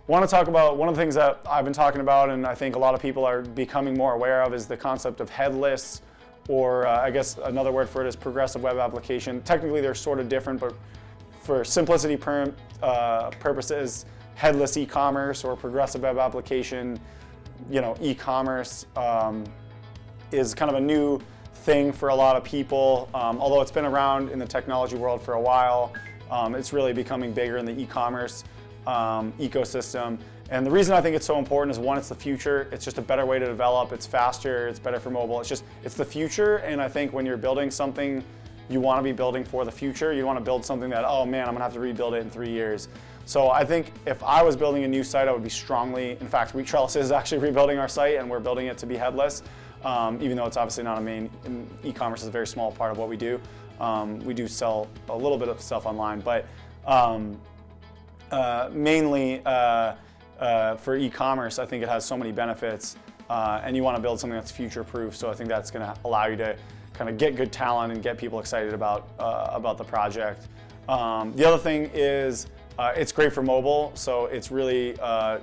want to talk about one of the things that I've been talking about, and I think a lot of people are becoming more aware of, is the concept of headless, or I guess another word for it is progressive web application. Technically, they're sort of different, but for simplicity purposes, headless e-commerce or progressive web application, e-commerce is kind of a new thing for a lot of people. Although it's been around in the technology world for a while, it's really becoming bigger in the e-commerce ecosystem. And the reason I think it's so important is, one, it's the future. It's just a better way to develop. It's faster. It's better for mobile. It's the future. And I think when you're building something, you want to be building for the future. You want to build something that, oh man, I'm gonna have to rebuild it in 3 years. So I think if I was building a new site, I would be strongly, in fact, Trellis is actually rebuilding our site, and we're building it to be headless. Even though it's obviously not a main, e-commerce is a very small part of what we do. We do sell a little bit of stuff online, but mainly for e-commerce, I think it has so many benefits, and you want to build something that's future-proof. So I think that's going to allow you to kind of get good talent and get people excited about the project. The other thing is it's great for mobile, so it's really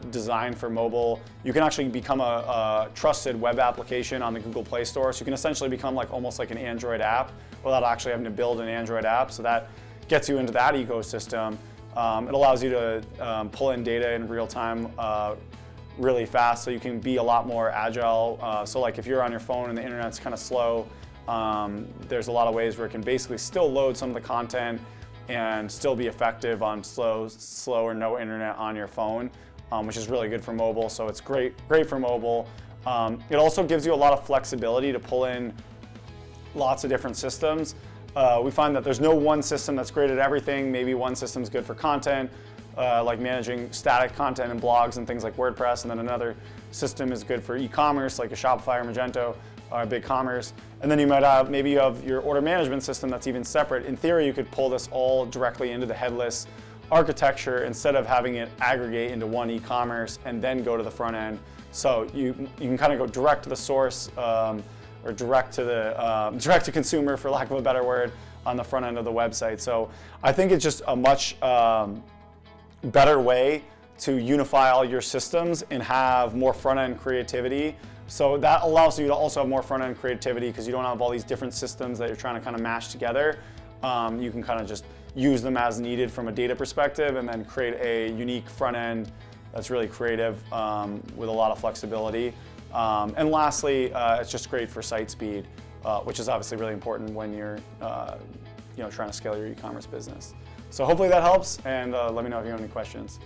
designed for mobile. You can actually become a trusted web application on the Google Play Store, so you can essentially become almost like an Android app without actually having to build an Android app. So that gets you into that ecosystem. It allows you to pull in data in real time really fast, so you can be a lot more agile. So if you're on your phone and the internet's kind of slow, there's a lot of ways where it can basically still load some of the content and still be effective on slow or no internet on your phone, which is really good for mobile. So it's great for mobile. It also gives you a lot of flexibility to pull in lots of different systems. We find that there's no one system that's great at everything. Maybe one system's good for content, like managing static content and blogs and things like WordPress, and then another system is good for e-commerce, like a Shopify or Magento or BigCommerce. And then you might have, maybe you have your order management system that's even separate. In theory, you could pull this all directly into the headless architecture instead of having it aggregate into one e-commerce and then go to the front end. So you can kind of go direct to the source, or direct to consumer, for lack of a better word, on the front end of the website. So I think it's just a much better way to unify all your systems and have more front end creativity. So that allows you to also have more front end creativity, because you don't have all these different systems that you're trying to kind of mash together. You can kind of just use them as needed from a data perspective, and then create a unique front end that's really creative with a lot of flexibility. And lastly, it's just great for site speed, which is obviously really important when you're trying to scale your e-commerce business. So hopefully that helps, and let me know if you have any questions.